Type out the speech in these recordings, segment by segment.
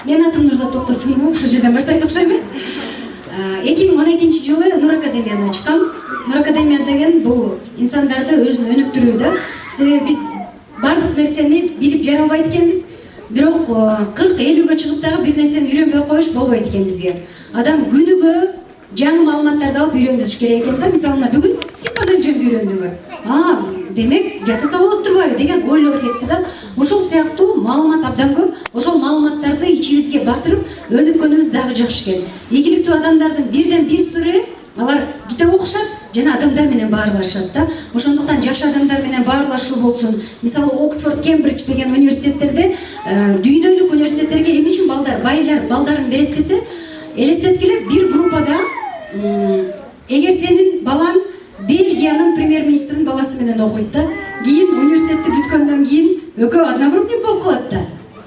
Менин атым Нурзат Токтосунова, ушул жерден баштайт окшойбу. 2012-жылы Нур Академияны ачкам. Нур Академия деген бул инсандарды өзүнө өнүктүрүү да. Себеби биз бардык нерсени билип жара албайт экенбиз. Бирок 40-50гө чыгып дагы бир нерсени үйрөнбөй коюш болбойт экен бизге. Адам күнүгө жаңы маалыматтарды алып үйрөнүш керек экен да. Мисалына бүгүн цифрдан жөнүндө үйрөндүңөр. Демек жасаса болот турбайбы деген ойлор кетти да. Ошол сыяктуу маалымат абдан көп. Ошол маалыматтарды ичибизге батырып өнүккөнүбүз дагы жакшы экен. Ийгиликтүү адамдардын бирден бир сыры алар китеп окушат жана адамдар менен баарлашат да. Ошондуктан жакшы адамдар менен баарлашуу болсун. Мисалы Оксфорд, Кембридж деген университеттерде дүйнөлүк университеттерге эмне үчүн байлар балдарын берет десе, элестеткиле бир группада эгер сенин балаң Бельгиянын премьер-министринин баласы менен окуйт да, кийин университетти бүткөндөн кийин экөө одногруппник болуп калат да.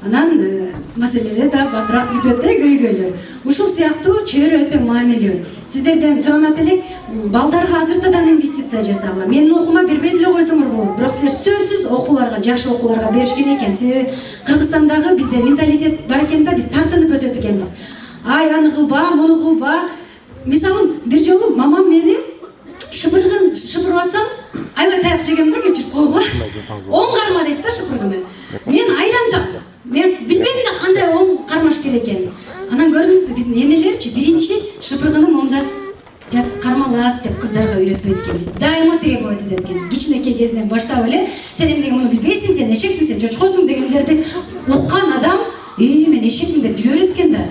Анан маселелер да батыраак бүтөт да көйгөйлөр. Ушул сыяктуу чөйрө өтө маанилүү. Сиздерден суранат элек, балдарга азыртадан инвестиция жасагыла. Менин окуума бербей деле койсоңор болот. Бирок силер сөзсүз окууларга, жакшы окууларга беришкен экен. Себеби Кыргызстандагы бизде менталитет бар экен да, биз тартынып өсөт экенбиз. Ай, аны кылба, муну кылба. Мисалы, бир жолу мамам мени шыпырып атсам, аябай таяк жегем да, кечирип койгула. Оң карма дейт да шыпыргыны. Мен айландым. Мен билбедим да кандай оң кармаш керек экенин. Анан көрдүңүзбү, биздин энелерчи биринчи шыпыргыны моунда кармалат деп кыздарга үйрөтпөйт экенбиз. Дайыма требовать этет экенбиз. Кичинекей кезинен баштап эле, сен эмнеге муну билбейсиң, сен эшексиң, сен чочкосуң дегендерди уккан адам, мен эшекмин деп жүрө берет экен да.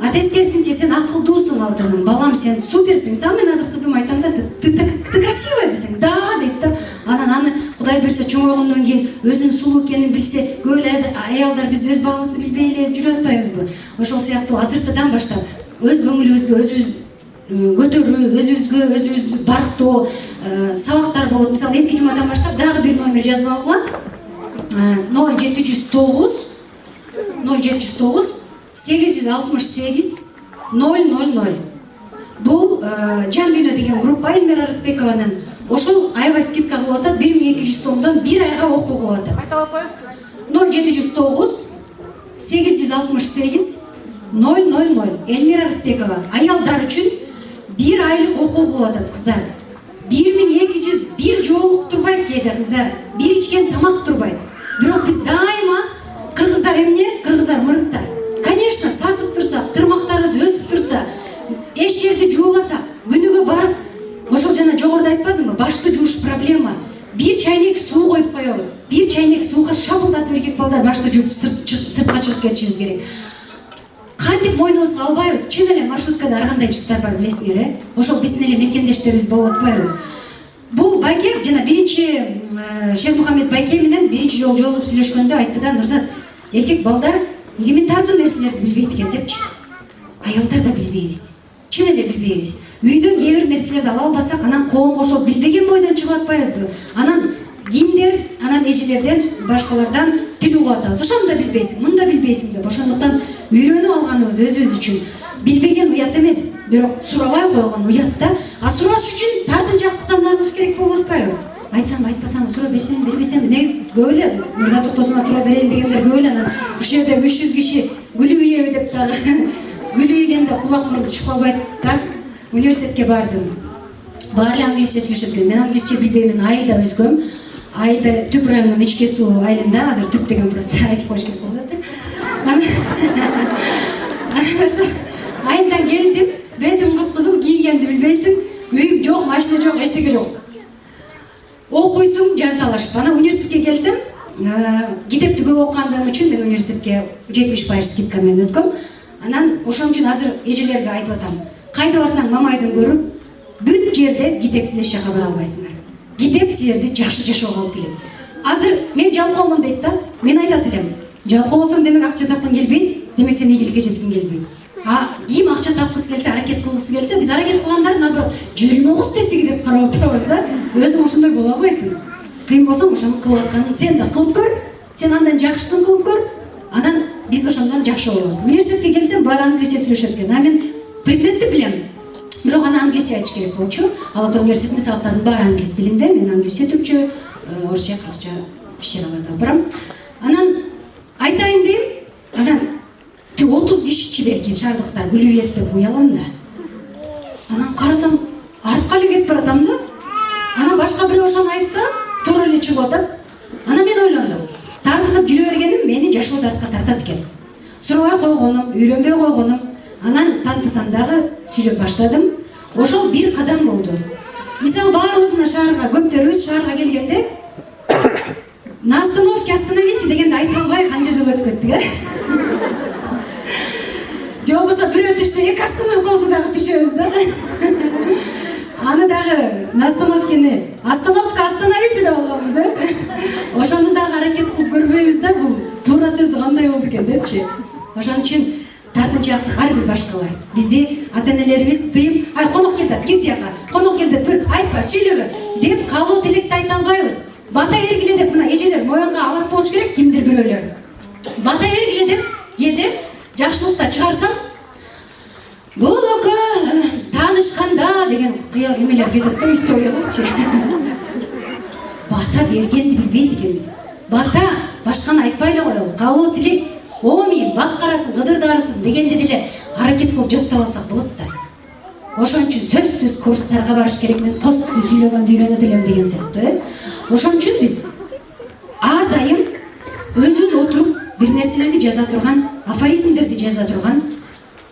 А тескерисинче сен акылдуусуң алтыным, балам сен суперсиң. Мисалы мен азыр кызыма айтам да, ты красивая десең, да дейт да. Анан аны Кудай берсе чоңойгондон кийин өзүнүн сулуу экенин билсе, көп аялдар биз өз балыбызды билбей эле жүрө атпайбызбы? Ошол сыяктуу азыртадан баштап өз көңүлүбүзгө өзүбүз көтөрүү, өзүбүздү барктоо сабактар болот. Мисалы эмки жумадан баштап дагы бир номер жазып алгыла. 0709 868 000. Бул Жан Дүйнө деген группа Эльмира Рысбекованын. Ошол аябай скидка кылып атат, 1200 сомдон бир айга окуу кылып атат. Айталап коюңузчу. 0709 868 000. Эльмира Рысбекова. Аялдар үчүн бир айлык окуу кылып атат кыздар. 1200 бир жолук турбайт кээде кыздар. Бир ичкен тамак турбайт. Бирок биз дайыма кыргыздар эмне? Кыргыздар мырыкта. Конечно, сасып турса, тырмактарыбыз өсүп турса, эч жерди жуубаса, күнүгө барып, ошол жана жогоруда айтпадымбы, башты жууш проблема. Бир чайнек суу коюп коебуз. Бир чайнек сууга шабылдатып эркек балдар башты жууп сыртка чыгып кетишибиз керек. Кантип мойнубузга албайбыз? Чын эле маршруткада ар кандай жуттар бар билесиңер, Ошол биздин эле мекендештерибиз болуп атпайбы? Бул байке жана биринчи Шермухамед байке менен биринчи жолу жолугуп сүйлөшкөндө айтты да, Нурзат, эркек балдар элементардуу нерселерди билбейт экен депчи. Аялдар да билбейбиз. Чын эле билбейбиз. Үйдөн кээ бир нерселерди ала албасак, анан коомго ошол билбеген бойдон чыгып атпайбызбы? Анан кимдер, анан эжелерден, башкалардан тил угуп атабыз. Ошону да билбейсиң, муну да билбейсиң деп. Ошондуктан үйрөнүп алганыбыз өзүбүз үчүн. Билбеген уят эмес, бирок сурабай койгон уят да. А сураш үчүн тартынчаактыктан кылыш керек болуп атпайбы? Айтсам, айтпасам, сурап берсем, бербесем, негизи көп эле Нурзат Токтосунова сурап берейин дегендер көп эле. Анан ушул жерде 300 киши күлүп ийеби деп дагы күлүп ийгенде кулак мурун чыгып калбайт да. Университетке бардым. Баары эле англисче сүйлөшөт экен. Мен англисче билбеймин, айылда өскөм. Айылда Түп районунун ичке суу айылында, азыр Түп деген просто айтып коюш керек болуп атат. Айылдан келдим, бетим кыпкызыл, кийгенди билбейсиң, үйүм жок, машина жок, эчтеке жок. Окуйсуң жанталашып. Анан университетке келсем, китепти көп окугандыгым үчүн мен университетке 70% скидка менен өткөм. Анан ошон үчүн азыр эжелерге айтып атам. Кайда барсаң мамайдын көрүп, бүт жерде китепсиз эч жака бара албайсыңар. Китеп силерди жакшы жашоого алып келет. Азыр мен жалкоомун дейт да. Мен айтат элем. Жалкоо болсоң демек акча тапкың келбейт, демек сен ийгиликке жеткиң келбейт. Ким акча тапкысы келсе, аракет кылгысы келсе, биз аракет кылгандар наоборот, жүрмөгүз тетиги деп карап отурабыз да. Өзүң ошондой боло албайсың. Кыйын болсоң ошону кылып атканын сен да кылып көр, сен андан жакшысын кылып көр, анан биз ошондон жакшы болобуз. Университетке келсем, баары англисче сүйлөшөт экен. А мен предметти билем. Бирок аны англисче айтыш керек болчу. Ал ата университеттин сабактарынын баары англис тилинде, мен англисче, түркчө, орусча, кыргызча иш-чараларды алып барам. Анан айтайын дейм, анан 30 кишичи белки шаардыктар күлүп ийет деп уялам да. Анан карасам артка эле кетип баратам да. Анан башка бирөө ошону айтса, туура эле чыгып атат. Анан мен ойлондум. Тартынып жүрө бергеним мени жашоо дартка тартат экен. Сурабай койгонум, үйрөнбөй койгонум. Анан тантысам дагы сүйлөп баштадым. Ошол бир кадам болду. Мисалы баарыбыздын шаарга көптөрүбүз шаарга келгенде на остановке остановите дегенди айта албай канча жыл өтүп кеттик, э? Же болбосо бирөө түшсө эки остановка болсо дагы түшөбүз да. Аны дагы на остановкени остановка остановите деп алганбыз, э? Ошону дагы аракет кылып көрбөйбүз да, бул туура сөзү кандай болду экен депчи. Ошон үчүн тартынчаактык ар бир башкалар. Бизди ата-энелерибиз тыйып, ай конок келди, кет тияка, конок келди, бир айтпа, сүйлөбө деп калуу тилекти айта албайбыз. Бата бергиле деп мына эжелер моюнга алат болуш керек, кимдир бирөөлөр. Бата бергиле деп, кээде жакшылыкта чыгарсам, бул экөө таанышканда деген кыя эмелер кетет да, историяларчы. Бата бергенди билбейт экенбиз. Бата башканы айтпай эле коелу, калуу тилек, ооми, бак карасын, кыдырдарысын дегенди деле аракет кылып жаттап алсак болот да. Ошон үчүн сөзсүз курстарга барыш керек, мен тосту сүйлөгөндү үйрөнөт элем деген сыяктуу, э? Ошон үчүн биз ар дайым өзүбүз отуруп бир нерселерди жаза турган, афоризмдерди жаза турган,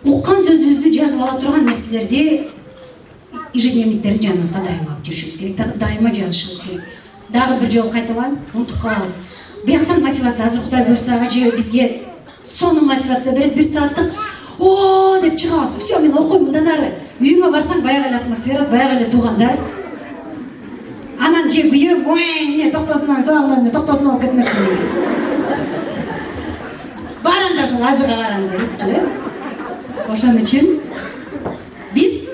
уккан сөзүбүздү жазып ала турган нерселерди, ежедневниктерди жаныбызга дайыма алып жүрүшүбүз керек, дайыма жазышыбыз керек. Дагы бир жолу кайталайм, унутуп калабыз. Бияктан мотивация азыр Кудай буйрса же бизге сонун мотивация берет, 1 сааттык о деп чыгабыз. Все, мен окуйм мындан ары. Үйүңө барсаң баягы эле атмосфера, баягы эле туугандар. Анан же күйөөп, не токтосунан сабагынан токтосун алып кетмекмин. Баранда ошол ажыга каранды депчи. Ошон үчүн биз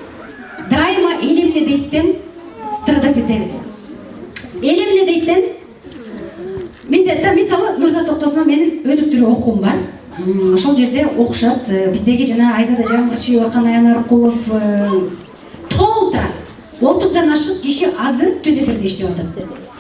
дайыма элемне дейттен страдать этебиз. Элемне дейттен мендетте мисалы Нурзат Токтосунова менин өнүктүрүү окуум бар. Ошол жерде окушат. Биздеги жана Айзада Жамгырчиева, Канай Анаркулов толтура 30дан ашык киши азыр түз эфирде иштеп атат.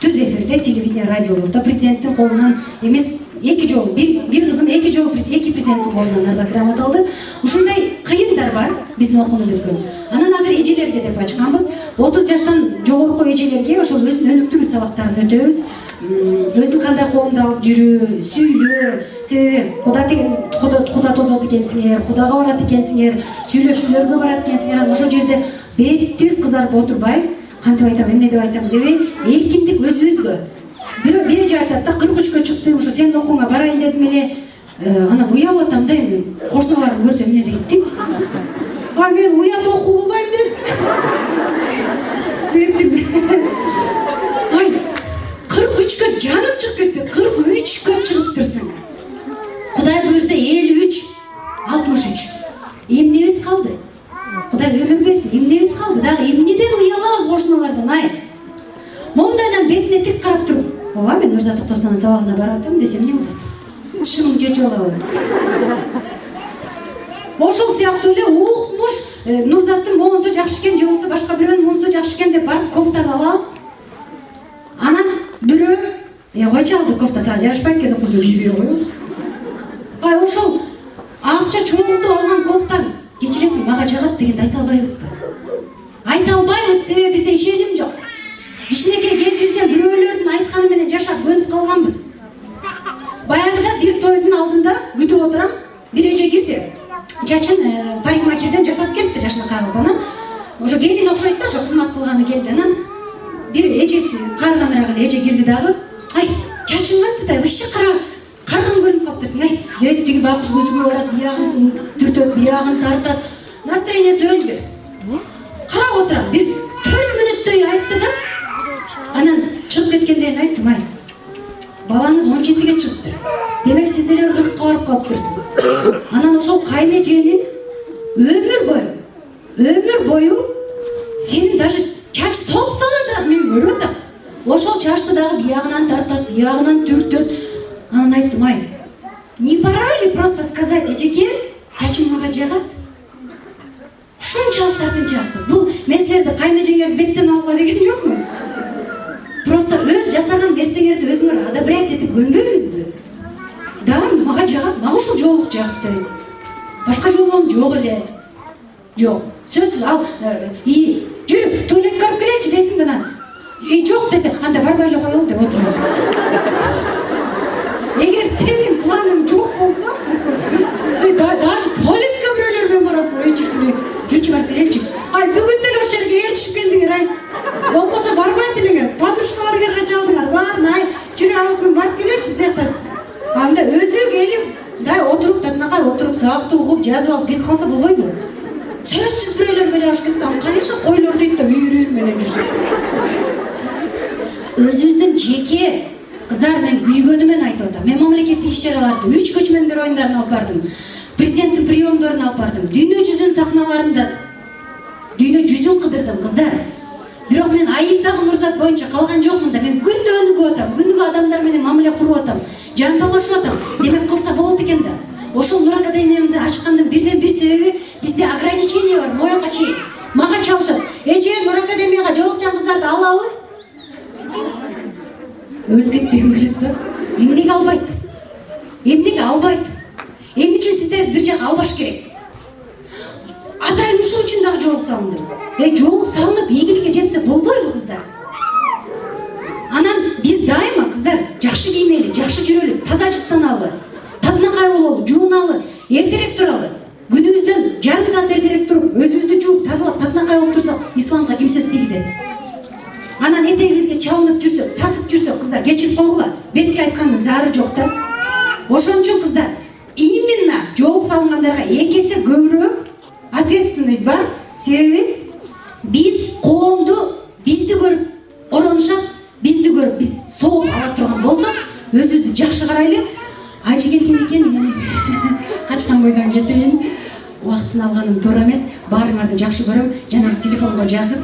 Түз эфирде, телевидение, радиолордо президенттин колунан эмес, эки жолу, бир кызым эки жолу эки президенттин колунан ардак грамота алды. Ушундай кыйындар бар биздин окууну бүткөн. Анан азыр эжелерге деп ачканбыз. 30 жаштан жогорку эжелерге ошол өзүнүн өнүктүрүү сабактарын өтөбүз. Өзүн кандай коомдо алып жүрүү, сүйлөө, себеби Куда тозот экенсиңер, Кудага барат экенсиңер, сүйлөшүүлөргө барат экенсиңер, ошол жерде бетибиз кызарып отурбай, кантип айтам, эмне деп айтам дебей, эркиндик өзүбүзгө. Бир эже айтат да, 43кө чыктым, ошо сенин окууңа барайын дедим эле, анан уялып атам да, эми кошуналарым көрсө эмне дейт? А мен уят окуу кылбайм деп. Ай, 43кө жаным чыгып кетти, 43кө чыгыптырсың. Кудай буйрса 53, 63. Эмнебиз калды? Кудай өмүр берсин, эмнебиз калды? Дагы эмнеден уялабыз кошуналардан, ай? Мондайдан бетине тик карап туруп, ооба мен Нурзат Токтосунованын сабагына барып атам десем эмне болот? Шыным чечип алабы? Ошол сыяктуу эле укмуш Нурзаттын моунсу жакшы экен, же болбосо башка бирөөнүн моунсу жакшы экен деп барып кофтаны алабыз. Анан бирөө, койчу алды кофта сага жарашпайт экен деп кийбей коебуз. Ай, ошол акча чоңултуп алган кофтаң кечиресиң мага жагат дегенди айта албайбызбы? Айта албайбыз, себеби бизде ишеним жок. Кичинекей кезибизден бирөөлөрдүн айтканы менен жашап көнүп калганбыз. Баягыда бир тойдун алдында күтүп отурам, бир эже кирди. Чачын парикмахерден жасап келипти, жашынакай кылып. Анан ошо келин окшойт да, ошо кызмат кылганы келди. Анан бир эжеси карыганыраак эле эже кирди дагы. Ай, чачың кантты да, вообще карган көрүнүп калыптырсың, ай. Дейт тиги бакыш көзүгө барат, биягын түртөт, биягын тартат. Настроениясы өлдү. Карап отурам, бир 4 мүнөттөй айтты да. Анан чыгып кеткенден айттым, ай. Балаңыз 17ге чыгыптыр. Демек сиз деле 40ка барып калыптырсыз. Анан ошол кайнэженин өмүр бою сенин даже чач сопсанан турат, мен көрүп атам. Ошол чачты дагы биягынан тартат, биягынан түртөт. Анан айттым, ай, не пора ли просто сказать, эжеке, чачым мага жагат? Ушунчалык тартынчаакпыз. Бул мен силерди кайнэжеңерди беттен алгыла деген жокмун. Просто өз жасаган нерсеңерди өзүңөр одобрять этип көнбөйбүзбү? Да, мага жагат, мага ушул жоолук жакты. башка жолом жок эле. Жок. Сөзсүз ал жүрүп туалетке барып келечи дейсиң да анан жок десе, анда барбай эле коелу деп отурабыз. Эгер сенин планың жок болсо, даже туалетке бирөөлөр менен барасың, чиркине жүрчү барып келеличи. Ай, бүгүн деле ошол жерге ээрчишип келдиңер, ай. Болбосо барбайт элеңер, подружкаларыңар качалдыңар, баарын ай, жүрүп алысынан барып келечи деп атасыз. Анда өзү келип, дай отуруп, татынакай отуруп, сабакты угуп, жазып алып кетип калса болбойбу? Сөзсүз бирөөлөргө жагыш кетти, кайсы койлор дейт да үйрү менен жүрсө. Өзүбүздүн жеке кыздар мен күйгөнүмөн айтып атам. Мен мамлекеттик иш-чараларды, 3 көчмөндөр оюндарын алып бардым. Президенттин приемдорун алып бардым. Дүйнө жүзүнүн сахналарында дүйнө жүзүн кыдырдым, кыздар. Бирок мен айыктагы Нурзат боюнча калган жокмун да, мен күндө өнүгүп атам, күндүгө адамдар менен мамиле куруп атам, жанталашып атам. Демек кылса болот экен да. Ошол Нур Академиямды ачкандын бирден бир себеби бизде ограничение бар, моюнга чейин. Мага чалышат. Эже Нур Академияга жолукчан кыздарды алабы? Өлүп кетпегим келет да. Эмнеге албайт? Эмнеге албайт? Эмне үчүн сиздер бир жака албаш керек? Атайын ушул үчүн дагы жол салынды. Жол салынып ийгиликке жетсе болбойбу, кыздар? Анан биз дайыма, кыздар, жакшы кийинели, жакшы жүрөлү, таза жыттаналы, татынакай бололу, жууналы, эртерээк туралы. Күнүбүздөн жарым саат эртерээк туруп, өзүбүздү жууп, тазалап, татынакай болуп турсак, исламга ким сөз тийгизет? Анан этегибизге чалынып жүрсөк, сасып жүрсөк, кыздар, кечирип койгула. Бетке айткандын заары жок да. Ошон үчүн, кыздар, именно жол салынгандарга эки эсе көбүрөөк ответственность бар. Себеби биз коомду бизди көрүп оронушат, бизди көрүп биз сооп ала турган болсок, өзүбүздү жакшы карайлы. Ажы келген экен, мен качкан бойдон кетейин. Убактысын алганым туура эмес. Баарыңарды жакшы көрөм. Жанагы телефонго жазып